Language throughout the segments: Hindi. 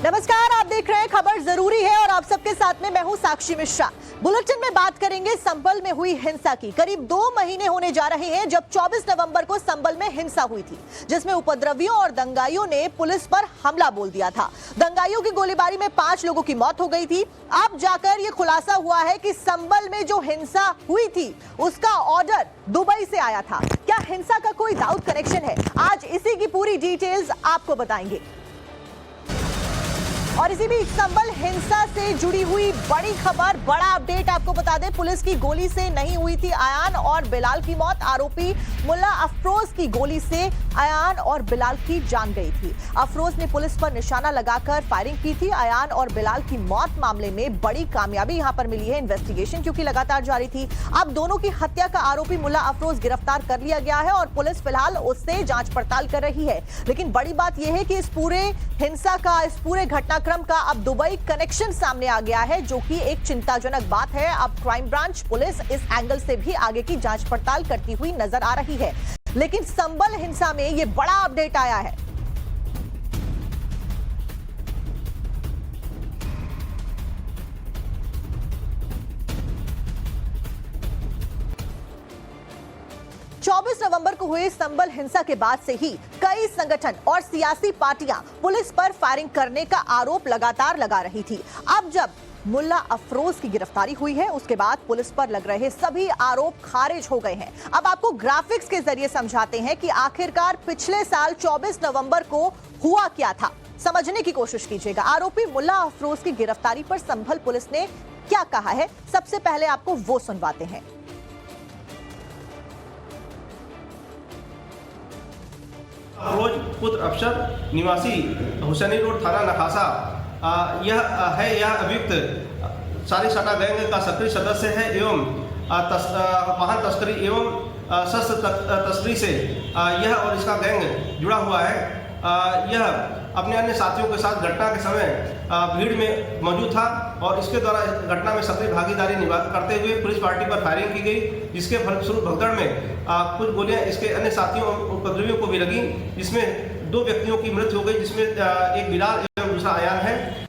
नमस्कार, आप देख रहे हैं खबर जरूरी है और आप सबके साथ में मैं हूं साक्षी मिश्रा। बुलेटिन में बात करेंगे संभल में हुई हिंसा की। करीब 2 महीने होने जा रहे हैं जब 24 नवंबर को संभल में हिंसा हुई थी, जिसमें उपद्रवियों और दंगाइयों ने पुलिस पर हमला बोल दिया था। दंगाइयों की गोलीबारी में 5 लोगों की मौत हो गई थी। अब जाकर ये खुलासा हुआ है कि संभल में जो हिंसा हुई थी उसका ऑर्डर दुबई से आया था। क्या हिंसा का कोई दाऊद कनेक्शन है? आज इसी की पूरी डिटेल्स आपको बताएंगे। और इसी बीच संभल हिंसा से जुड़ी हुई बड़ी खबर, बड़ा अपडेट आपको बता दें। पुलिस की गोली से नहीं हुई थी अयान और बिलाल की मौत। आरोपी मुल्ला अफरोज की गोली से अयान और बिलाल की जान गई थी। अफरोज ने पुलिस पर निशाना लगाकर फायरिंग की थी। अयान और बिलाल की मौत मामले में बड़ी कामयाबी यहां पर मिली है। इन्वेस्टिगेशन क्योंकि लगातार जारी थी। अब दोनों की हत्या का आरोपी मुल्ला अफरोज गिरफ्तार कर लिया गया है और पुलिस फिलहाल उससे जांच पड़ताल कर रही है। लेकिन बड़ी बात यह है कि इस पूरे हिंसा का, इस पूरे घटनाक्रम का अब दुबई कनेक्शन सामने आ गया है, जो कि एक चिंताजनक बात है। अब क्राइम ब्रांच पुलिस इस एंगल से भी आगे की जांच पड़ताल करती हुई नजर आ रही है। लेकिन संभल हिंसा में यह बड़ा अपडेट आया है। नवंबर को हुए संभल हिंसा के बाद से ही कई संगठन और सियासी पार्टियां पुलिस पर फायरिंग करने का आरोप लगातार लगा रही थी। अब जब मुल्ला अफरोज की गिरफ्तारी हुई है, उसके बाद पुलिस पर लग रहे सभी आरोप खारिज हो गए हैं। अब आपको ग्राफिक्स के जरिए समझाते हैं कि आखिरकार पिछले साल 24 नवंबर को हुआ क्या था। समझने की कोशिश कीजिएगा। आरोपी मुल्ला अफरोज की गिरफ्तारी पर संभल पुलिस ने क्या कहा है, सबसे पहले आपको वो सुनवाते हैं। अफरोज पुत्र अफसर निवासी हुसैनी रोड थाना नखासा यह अभियुक्त सारीसाटा गैंग का सक्रिय सदस्य है एवं वाहन तस्करी एवं शस्त्र तस्करी से यह और इसका गैंग जुड़ा हुआ है। यह अपने अन्य साथियों के साथ घटना के समय भीड़ में मौजूद था और इसके द्वारा घटना में सक्रिय भागीदारी करते हुए पुलिस पार्टी पर फायरिंग की गई, जिसके फलस्वरूप भगदड़ में कुछ गोलियां इसके अन्य साथियों और उपद्रवियों को भी लगी, जिसमें 2 व्यक्तियों की मृत्यु हो गई, जिसमें एक बिलाल एवं दूसरा अयान है।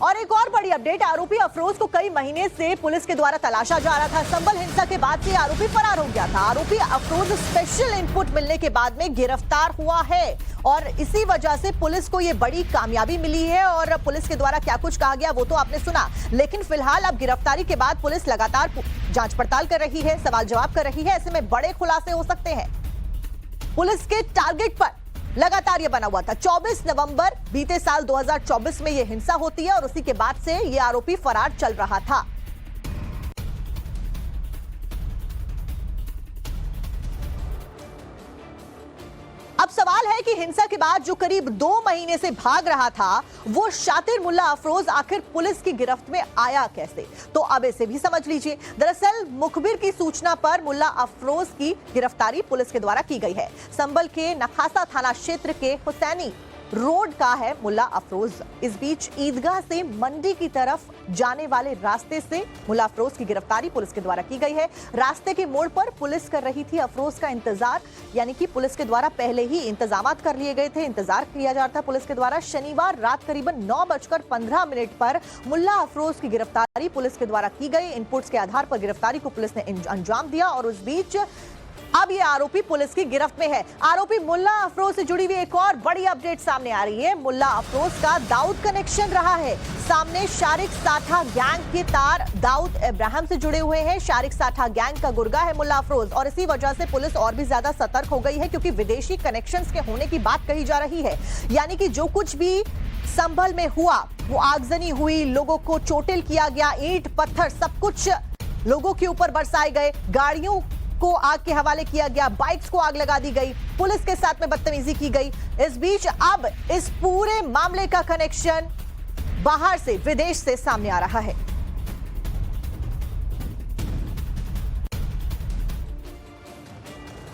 और एक और बड़ी अपडेट, आरोपी अफरोज को कई महीने से पुलिस के द्वारा तलाशा जा रहा था। संभल हिंसा के बाद से आरोपी फरार हो गया था। आरोपी अफरोज स्पेशल इनपुट मिलने के बाद में गिरफ्तार हुआ है और इसी वजह से पुलिस को यह बड़ी कामयाबी मिली है। और पुलिस के द्वारा क्या कुछ कहा गया वो तो आपने सुना, लेकिन फिलहाल अब गिरफ्तारी के बाद पुलिस लगातार जांच पड़ताल कर रही है, सवाल जवाब कर रही है। ऐसे में बड़े खुलासे हो सकते हैं। पुलिस के टारगेट पर लगातार ये बना हुआ था। 24 नवंबर बीते साल 2024 में ये हिंसा होती है और उसी के बाद से ये आरोपी फरार चल रहा था। अब सवाल है कि हिंसा के बाद जो करीब 2 महीने से भाग रहा था, वो शातिर मुल्ला अफरोज आखिर पुलिस की गिरफ्त में आया कैसे? तो अब इसे भी समझ लीजिए। दरअसल मुखबिर की सूचना पर मुल्ला अफरोज की गिरफ्तारी पुलिस के द्वारा की गई है। संभल के नखासा थाना क्षेत्र के हुसैनी रोड का है मुल्ला अफरोज। इस बीच ईदगाह से मंडी की तरफ जाने वाले रास्ते से मुल्ला अफरोज की गिरफ्तारी पुलिस के द्वारा की गई है। रास्ते के मोड़ पर पुलिस कर रही थी अफरोज का इंतजार, यानी कि पुलिस के द्वारा पहले ही इंतजामात कर लिए गए थे। इंतजार किया जा रहा था पुलिस के द्वारा। शनिवार रात करीबन 9:15 पर मुल्ला अफरोज की गिरफ्तारी पुलिस के द्वारा की गई। इनपुट्स के आधार पर गिरफ्तारी को पुलिस ने अंजाम दिया और उस बीच अब ये आरोपी पुलिस की गिरफ्त में है। आरोपी मुल्ला अफरोज से जुड़ी हुई एक और बड़ी अपडेट सामने आ रही है। मुल्ला अफरोज का दाऊद कनेक्शन रहा है। सामने शारिक साठा गैंग के तार दाऊद इब्राहिम से जुड़े हुए हैं। शारिक साठा गैंग का गुर्गा है मुल्ला अफरोज और इसी वजह से पुलिस और भी ज्यादा सतर्क हो गई है, क्योंकि विदेशी कनेक्शंस के होने की बात कही जा रही है। यानी कि जो कुछ भी संभल में हुआ, वो आगजनी हुई, लोगों को चोटिल किया गया, ईंट पत्थर सब कुछ लोगों के ऊपर बरसाए गए, गाड़ियों को आग के हवाले किया गया, बाइक्स को आग लगा दी गई, पुलिस के साथ में बदतमीजी की गई। इस बीच अब इस पूरे मामले का कनेक्शन बाहर से, विदेश से सामने आ रहा है।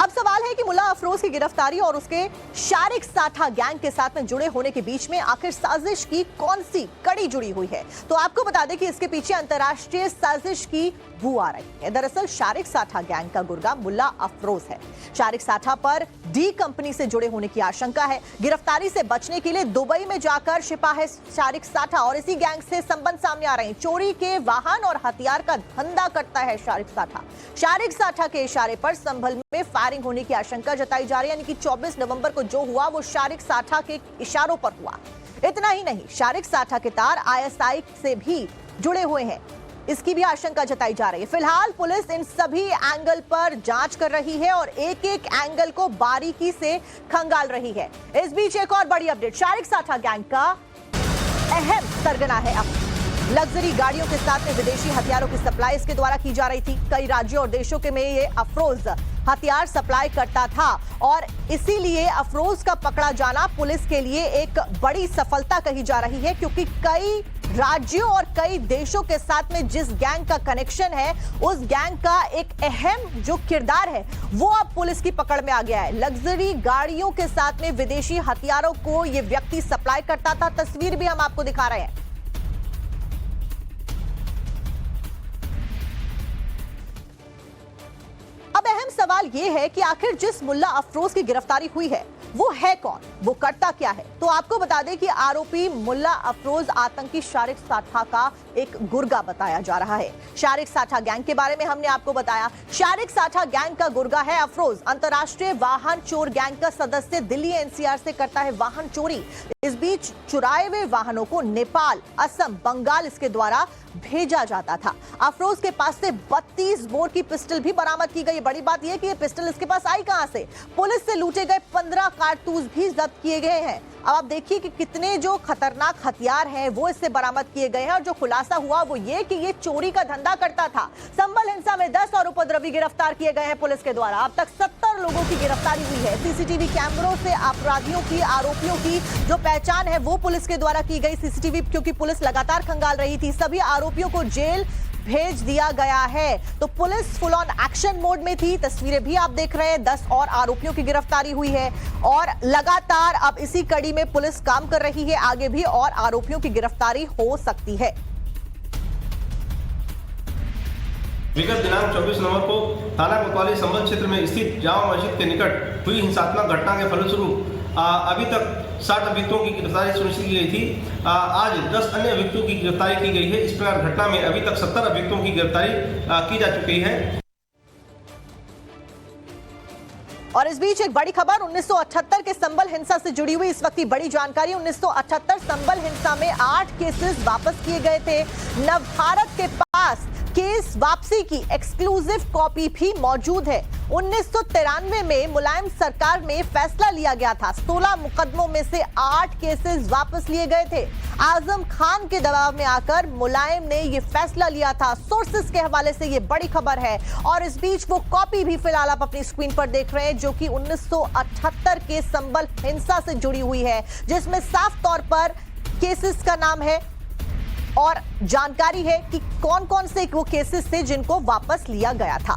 अब सवाल है कि मुल्ला अफरोज की गिरफ्तारी और उसके शारिक साठा गैंग के साथ में जुड़े होने के बीच में आखिर साजिश की कौन सी कड़ी जुड़ी हुई है, तो आपको बता दें कि इसके पीछे अंतर्राष्ट्रीय साजिश की बू आ रही है। दरअसल शारिक साठा गैंग का गुर्गा मुल्ला अफरोज है। शारिक साठा पर डी कंपनी से जुड़े होने की आशंका है। गिरफ्तारी से बचने के लिए दुबई में जाकर छिपा है शारिक साठा और इसी गैंग से संबंध सामने आ रहे हैं। चोरी के वाहन और हथियार का धंधा करता है शारिक साठा। शारिक साठा के इशारे पर संभल में फायरिंग होने की आशंका जताई जा रही है, यानी कि 24 नवंबर को जो हुआ वो शारिक साठा के इशारों पर हुआ। इतना ही नहीं, शारिक साठा के तार आईएसआई से भी जुड़े हुए हैं, इसकी भी आशंका जताई जा रही है। फिलहाल पुलिस इन सभी एंगल पर जांच कर रही है और एक एक एंगल को बारीकी से खंगाल रही है। इस बीच एक और बड़ी अपडेट, शारिक साठा गैंग का अहम सरगना है अब। लग्जरी गाड़ियों के साथ में विदेशी हथियारों की सप्लाई इसके द्वारा की जा रही थी। कई राज्यों और देशों के में ये अफरोज हथियार सप्लाई करता था और इसीलिए अफरोज का पकड़ा जाना पुलिस के लिए एक बड़ी सफलता कही जा रही है, क्योंकि कई राज्यों और कई देशों के साथ में जिस गैंग का कनेक्शन है, उस गैंग का एक अहम जो किरदार है वो अब पुलिस की पकड़ में आ गया है। लग्जरी गाड़ियों के साथ में विदेशी हथियारों को यह व्यक्ति सप्लाई करता था। तस्वीर भी हम आपको दिखा रहे हैं। अब अहम सवाल यह है कि आखिर जिस मुल्ला अफरोज की गिरफ्तारी हुई है वो है कौन, वो करता क्या है। तो आपको बता दें कि आरोपी मुल्ला अफरोज आतंकी शारिक साठा का एक गुर्गा बताया जा रहा है। शारिक साठा गैंग के बारे में हमने आपको बताया। शारिक साठा गैंग का गुर्गा है अफरोज। अंतर्राष्ट्रीय वाहन चोर गैंग का सदस्य, दिल्ली एनसीआर से करता है वाहन चोरी। इस बीच चुराए हुए वाहनों को नेपाल, असम, बंगाल इसके द्वारा भेजा जाता था। अफरोज के पास से 32 बोर की पिस्टल भी बरामद की गई। बड़ी बात यह कि यह पिस्टल इसके पास आई कहां से। पुलिस से लूटे गए 15 कारतूस भी जब्त किए गए हैं। अब आप देखिए कि कितने जो खतरनाक हथियार हैं वो इससे बरामद किए गए हैं और जो खुलासा हुआ वो ये कि ये चोरी का धंधा करता था। संभल हिंसा में 10 और उपद्रवी गिरफ्तार किए गए हैं पुलिस के द्वारा। अब तक 70 लोगों की गिरफ्तारी हुई है। सीसीटीवी कैमरों से अपराधियों की, आरोपियों की जो पहचान है वो पुलिस के द्वारा की गई। सीसीटीवी क्योंकि पुलिस लगातार खंगाल रही थी, सभी आरोपियों को जेल भेज दिया गया है। तो police full on action mode में थी। तस्वीरें भी आप देख रहे हैं। 10 और आरोपियों की गिरफ्तारी हुई है और लगातार अब इसी कड़ी में पुलिस काम कर रही है। आगे भी और आरोपियों की गिरफ्तारी हो सकती है। विगत दिनांक 24 नवंबर को थाना कोतवाली संबल क्षेत्र में स्थित जामा मस्जिद के निकट हुई हिंसात्मक घटना के फलस्वरूप अभी तक 60 अभियुक्तों की गिरफ्तारी सुनिश्चित की गई थी। आज 10 अन्य अभियुक्तों की गिरफ्तारी की गई है। इस प्रकार घटना में अभी तक 70 अभियुक्तों की गिरफ्तारी की जा चुकी है। और इस बीच एक बड़ी खबर 1978 के संबल हिंसा से जुड़ी हुई इस वक्त की बड़ी जानकारी। 1978 संबल हिंसा में 8 केसेस वापस किए गए थे। नवभारत के पास केस वापसी की एक्सक्लूसिव कॉपी भी मौजूद है। 1993 में मुलायम सरकार में फैसला लिया गया था। 16 मुकदमों में से 8 केसेस वापस लिए गए थे। आजम खान के दबाव में आकर मुलायम ने यह फैसला लिया था। सोर्सेस के हवाले से यह बड़ी खबर है। और इस बीच वो कॉपी भी फिलहाल आप अपनी स्क्रीन पर देख रहे हैं, जो कि 1978 के संबल हिंसा से जुड़ी हुई है, जिसमें साफ तौर पर केसेस का नाम है और जानकारी है कि कौन कौन से वो केसेस थे जिनको वापस लिया गया था।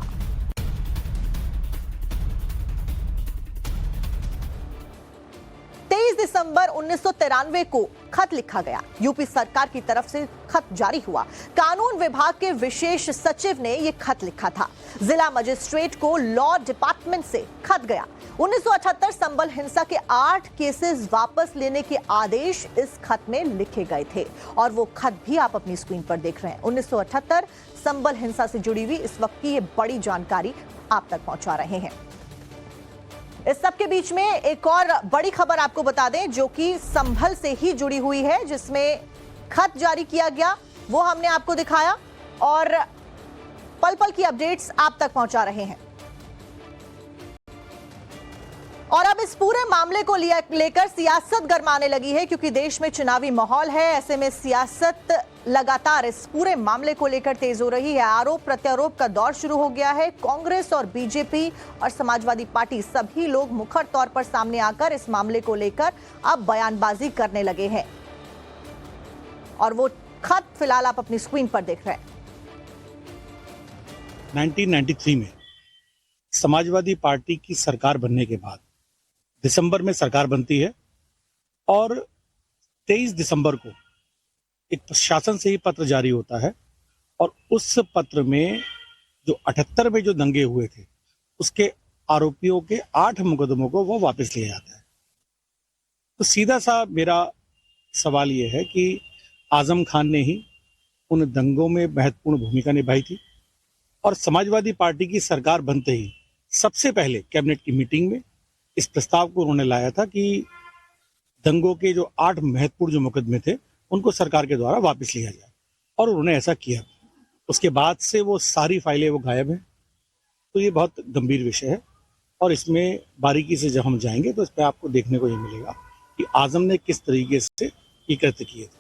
दिसंबर 1993 को खत लिखा गया। यूपी सरकार की तरफ से खत जारी हुआ। कानून विभाग के विशेष सचिव ने यह खत लिखा था। जिला मजिस्ट्रेट को लॉ डिपार्टमेंट से खत गया। 1978 संबल हिंसा के 8 केसेस वापस लेने के आदेश इस खत में लिखे गए थे और वो खत भी आप अपनी स्क्रीन पर देख रहे हैं। 1978 संबल हिंसा से जुड़ी हुई इस वक्त की ये बड़ी जानकारी आप तक पहुंचा रहे हैं। इस सब के बीच में एक और बड़ी खबर आपको बता दें, जो कि संभल से ही जुड़ी हुई है, जिसमें खत जारी किया गया, वो हमने आपको दिखाया और पल पल की अपडेट्स आप तक पहुंचा रहे हैं। और अब इस पूरे मामले को लेकर सियासत गरमाने लगी है, क्योंकि देश में चुनावी माहौल है। ऐसे में सियासत लगातार इस पूरे मामले को लेकर तेज हो रही है। आरोप प्रत्यारोप का दौर शुरू हो गया है। कांग्रेस और बीजेपी और समाजवादी पार्टी सभी लोग मुखर तौर पर सामने आकर इस मामले को लेकर अब बयानबाजी करने लगे हैं। और वो खत फिलहाल आप अपनी स्क्रीन पर देख रहे हैं। 1993 में समाजवादी पार्टी की सरकार बनने के बाद दिसंबर में सरकार बनती है और 23 दिसंबर को एक प्रशासन से ही पत्र जारी होता है और उस पत्र में जो 78 में जो दंगे हुए थे उसके आरोपियों के 8 मुकदमों को वो वापस लिया जाता है। तो सीधा सा मेरा सवाल ये है कि आजम खान ने ही उन दंगों में महत्वपूर्ण भूमिका निभाई थी और समाजवादी पार्टी की सरकार बनते ही सबसे पहले कैबिनेट की मीटिंग में इस प्रस्ताव को उन्होंने लाया था कि दंगों के जो 8 महत्वपूर्ण जो मुकदमे थे उनको सरकार के द्वारा वापस लिया जाए और उन्होंने ऐसा किया। उसके बाद से वो सारी फाइलें वो गायब हैं। तो ये बहुत गंभीर विषय है और इसमें बारीकी से जब हम जाएंगे तो इस पर आपको देखने को ये मिलेगा कि आजम ने किस तरीके से ये कृत्य किए थे।